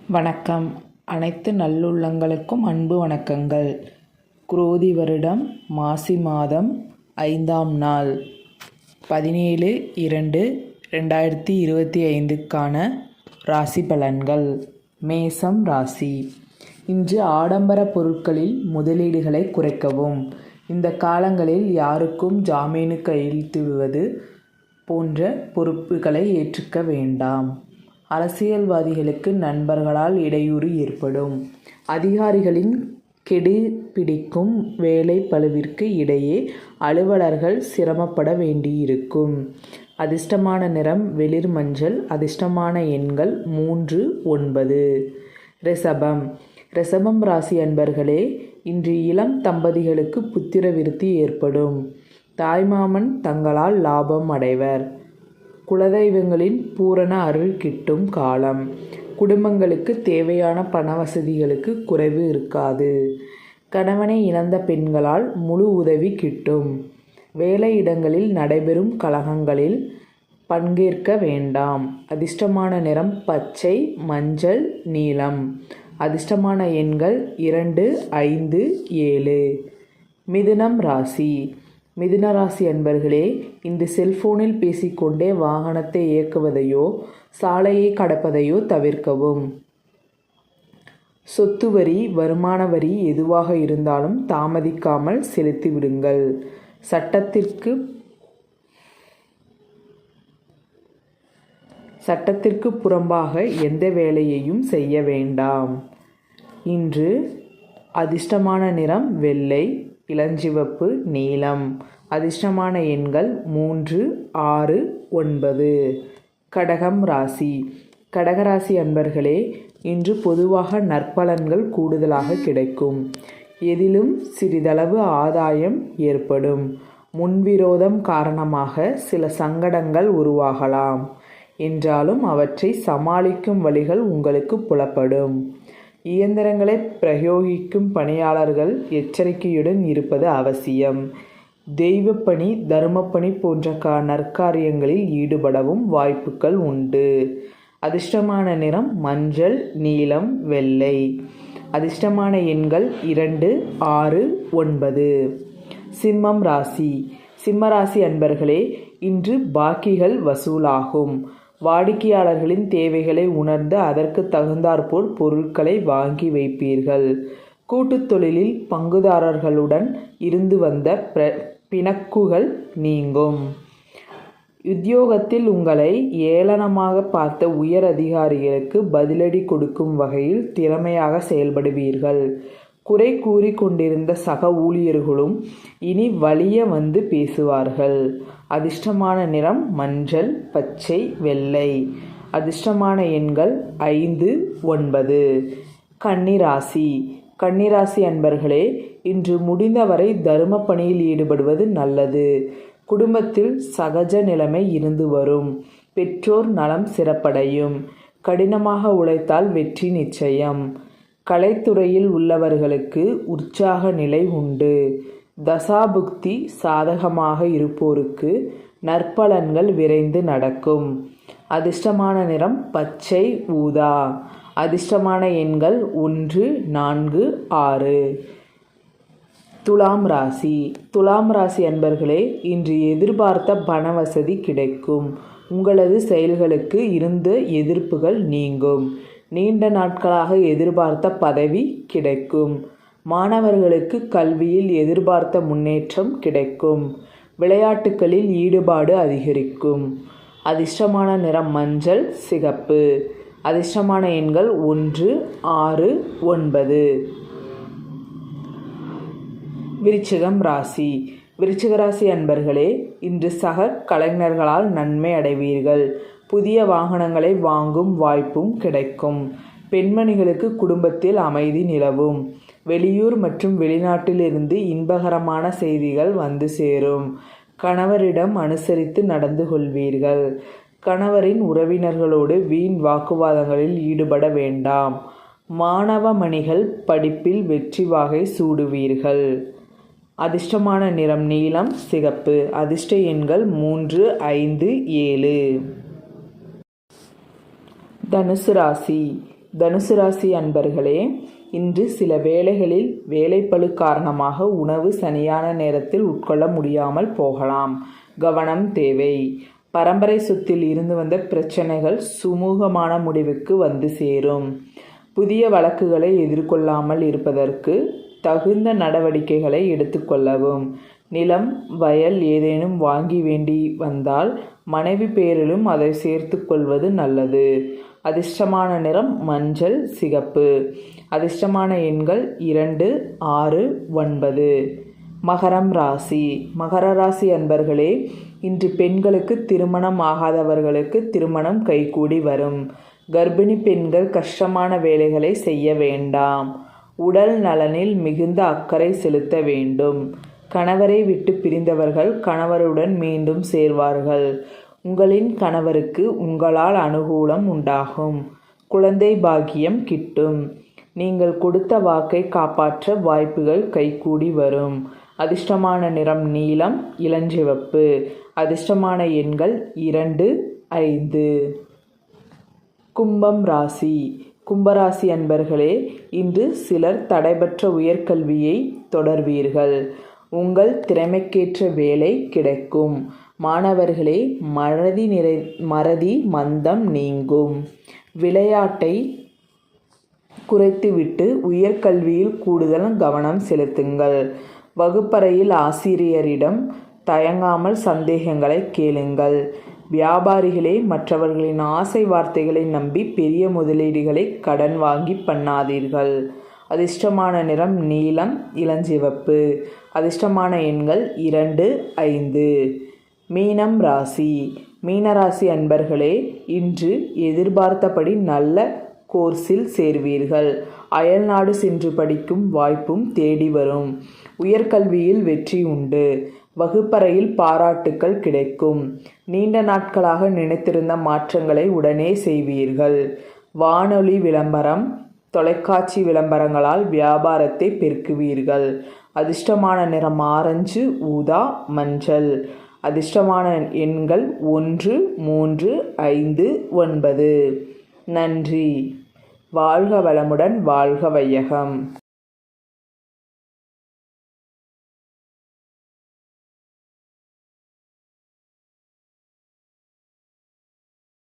வணக்கம். அனைத்து நல்லுள்ளங்களுக்கும் அன்பு வணக்கங்கள். குரோதி வருடம் மாசி மாதம் 5ஆம் நாள் 17/2/2025க்கான ராசி பலன்கள். மேசம் ராசி. இன்று ஆடம்பர பொருட்களில் முதலீடுகளை குறைக்கவும். இந்த காலங்களில் யாருக்கும் ஜாமீனு கையெழுத்திடுவது போன்ற பொறுப்புகளை ஏற்றுக்க வேண்டாம். அரசியல்வாதிகளுக்கு நண்பர்களால் இடையூறு ஏற்படும். அதிகாரிகளின் கெடுபிடிக்கும் வேலை பளுவிற்கு இடையே அலுவலர்கள் சிரமப்பட வேண்டியிருக்கும். அதிர்ஷ்டமான நிறம் வெளிர் மஞ்சள். அதிர்ஷ்டமான எண்கள் 3, 9. ரிஷபம். ரிஷபம் ராசி அன்பர்களே, இன்று இளம் தம்பதிகளுக்கு புத்திர விருத்தி ஏற்படும். தாய்மாமன் தங்களால் லாபம் அடைவர். குலதெய்வங்களின் பூரண அருள் கிட்டும் காலம். குடும்பங்களுக்கு தேவையான பண வசதிகளுக்கு குறைவு இருக்காது. கணவனை இழந்த பெண்களால் முழு உதவி கிட்டும். வேலையிடங்களில் நடைபெறும் கலகங்களில் பங்கேற்க வேண்டாம். அதிர்ஷ்டமான நிறம் பச்சை, மஞ்சள், நீலம். அதிர்ஷ்டமான எண்கள் 2, 5, 7. மிதுனம் ராசி. மிதுன ராசி அன்பர்களே, இன்று செல்போனில் பேசிக்கொண்டே வாகனத்தை இயக்குவதையோ சாலையை கடப்பதையோ தவிர்க்கவும். சொத்து வரி, வருமான வரி எதுவாக இருந்தாலும் தாமதிக்காமல் செலுத்திவிடுங்கள். சட்டத்திற்கு புறம்பாக எந்த வேலையையும் செய்ய வேண்டாம். இன்று அதிர்ஷ்டமான நிறம் வெள்ளை, இளஞ்சிவப்பு, நீலம். அதிர்ஷ்டமான எண்கள் 3, 6, 9. கடகம் ராசி. கடகராசி அன்பர்களே, இன்று பொதுவாக நற்பலன்கள் கூடுதலாக கிடைக்கும். எதிலும் சிறிதளவு ஆதாயம் ஏற்படும். முன்விரோதம் காரணமாக சில சங்கடங்கள் உருவாகலாம். என்றாலும் அவற்றை சமாளிக்கும் வழிகள் உங்களுக்கு புலப்படும். இயந்திரங்களை பிரயோகிக்கும் பணியாளர்கள் எச்சரிக்கையுடன் இருப்பது அவசியம். தெய்வப்பணி, தர்மப்பணி போன்ற நற்காரியங்களில் ஈடுபடவும் வாய்ப்புகள் உண்டு. அதிர்ஷ்டமான நிறம் மஞ்சள், நீலம், வெள்ளை. அதிர்ஷ்டமான எண்கள் 2, 6, 9. சிம்மம் ராசி. சிம்மராசி அன்பர்களே, இன்று பாக்கிகள் வசூலாகும். வாடிக்கையாளர்களின் தேவைகளை உணர்ந்து அதற்கு தகுந்தாற்போல் பொருட்களை வாங்கி வைப்பீர்கள். கூட்டுத் தொழிலில் பங்குதாரர்களுடன் இருந்து வந்த பிணக்குகள் நீங்கும். உத்தியோகத்தில் உங்களை ஏளனமாக பார்த்த உயர் அதிகாரிகளுக்கு பதிலடி கொடுக்கும் வகையில் திறமையாக செயல்படுவீர்கள். குறை கூறி கொண்டிருந்த சக ஊழியர்களும் இனி வலிய வந்து பேசுவார்கள். அதிர்ஷ்டமான நிறம் மஞ்சள், பச்சை, வெள்ளை. அதிர்ஷ்டமான எண்கள் 5, 9. கன்னிராசி. கன்னிராசி அன்பர்களே, இன்று முடிந்தவரை தர்ம பணியில் ஈடுபடுவது நல்லது. குடும்பத்தில் சகஜ நிலைமை இருந்து வரும். பெற்றோர் நலம் சிறப்படையும். கடினமாக உழைத்தால் வெற்றி நிச்சயம். கலைத்துறையில் உள்ளவர்களுக்கு உற்சாக நிலை உண்டு. தசாபுக்தி சாதகமாக இருப்போருக்கு நற்பலன்கள் விரைந்து நடக்கும். அதிர்ஷ்டமான நிறம் பச்சை, ஊதா. அதிர்ஷ்டமான எண்கள் 1, 4, 6. துலாம் ராசி. துலாம் ராசி அன்பர்களே, இன்று எதிர்பார்த்த பண வசதி கிடைக்கும். உங்களது செயல்களுக்கு இருந்த எதிர்ப்புகள் நீங்கும். நீண்ட நாட்களாக எதிர்பார்த்த பதவி கிடைக்கும். மாணவர்களுக்கு கல்வியில் எதிர்பார்த்த முன்னேற்றம் கிடைக்கும். விளையாட்டுகளில் ஈடுபாடு அதிகரிக்கும். அதிர்ஷ்டமான நிறம் மஞ்சள், சிகப்பு. அதிர்ஷ்டமான எண்கள் 1, 6, 9. விருச்சிகம் ராசி. விருச்சிக ராசி அன்பர்களே, இன்று சக கலைஞர்களால் நன்மை அடைவீர்கள். புதிய வாகனங்களை வாங்கும் வாய்ப்பும் கிடைக்கும். பெண்மணிகளுக்கு குடும்பத்தில் அமைதி நிலவும். வெளியூர் மற்றும் வெளிநாட்டிலிருந்து இன்பகரமான செய்திகள் வந்து சேரும். கணவரிடம் அனுசரித்து நடந்து கொள்வீர்கள். கணவரின் உறவினர்களோடு வீண் வாக்குவாதங்களில் ஈடுபட வேண்டாம். மாணவ மணிகள் படிப்பில் வெற்றி வாகை சூடுவீர்கள். அதிர்ஷ்டமான நிறம் நீலம், சிகப்பு. அதிர்ஷ்ட எண்கள் 3, 5, 7. தனுசு ராசி. தனுசு ராசி அன்பர்களே, இன்று சில வேளைகளில் வேலைப்பளு காரணமாக உணவு சரியான நேரத்தில் உட்கொள்ள முடியாமல் போகலாம். கவனம் தேவை. பரம்பரை சொத்தில் இருந்து வந்த பிரச்சனைகள் சுமூகமான முடிவுக்கு வந்து சேரும். புதிய வழக்குகளை எதிர்கொள்ளாமல் இருப்பதற்கு தகுந்த நடவடிக்கைகளை எடுத்துக்கொள்ளவும். நிலம், வயல் ஏதேனும் வாங்கி வேண்டி வந்தால் மனைவி பெயரிலும் அதை சேர்த்து கொள்வது நல்லது. அதிர்ஷ்டமான நிறம் மஞ்சள், சிகப்பு. அதிர்ஷ்டமான எண்கள் 2, 6, 9. மகரம் ராசி. மகர ராசி அன்பர்களே, இன்று பெண்களுக்கு திருமணம் ஆகாதவர்களுக்கு திருமணம் கைகூடி வரும். கர்ப்பிணி பெண்கள் கஷ்டமான வேலைகளை செய்ய வேண்டாம். உடல் நலனில் மிகுந்த அக்கறை செலுத்த வேண்டும். கணவரை விட்டு பிரிந்தவர்கள் கணவருடன் மீண்டும் சேர்வார்கள். உங்களின் கணவருக்கு உங்களால் அனுகூலம் உண்டாகும். குழந்தை பாக்கியம் கிட்டும். நீங்கள் கொடுத்த வாக்கை காப்பாற்ற வாய்ப்புகள் கைகூடி வரும். அதிர்ஷ்டமான நிறம் நீலம், இளஞ்சிவப்பு. அதிர்ஷ்டமான எண்கள் 2, 5. கும்பம் ராசி. கும்பராசி அன்பர்களே, இன்று சிலர் தடைபெற்ற உயர்கல்வியை தொடர்வீர்கள். உங்கள் திறமைக்கேற்ற வேலை கிடைக்கும். மாணவர்களே, மறதி மந்தம் நீங்கும். விளையாட்டை குறைத்துவிட்டு உயர்கல்வியில் கூடுதல் கவனம் செலுத்துங்கள். வகுப்பறையில் ஆசிரியரிடம் தயங்காமல் சந்தேகங்களை கேளுங்கள். வியாபாரிகளே, மற்றவர்களின் ஆசை வார்த்தைகளை நம்பி பெரிய முதலீடுகளை கடன் வாங்கி பண்ணாதீர்கள். அதிர்ஷ்டமான நிறம் நீலம், இளஞ்சிவப்பு. அதிர்ஷ்டமான எண்கள் 2, 5. மீனம் ராசி. மீனராசி அன்பர்களே, இன்று எதிர்பார்த்தபடி நல்ல கோர்ஸில் சேர்வீர்கள். அயல்நாடு சென்று படிக்கும் வாய்ப்பும் தேடி வரும். உயர்கல்வியில் வெற்றி உண்டு. வகுப்பறையில் பாராட்டுக்கள் கிடைக்கும். நீண்ட நாட்களாக நினைத்திருந்த மாற்றங்களை உடனே செய்வீர்கள். வானொலி விளம்பரம், தொலைக்காட்சி விளம்பரங்களால் வியாபாரத்தை பெருக்குவீர்கள். அதிர்ஷ்டமான நிறம் ஆரஞ்சு, ஊதா, மஞ்சள். அதிர்ஷ்டமான எண்கள் 1, 3, 5, 9. நன்றி. வாழ்க வளமுடன், வாழ்க வையகம்.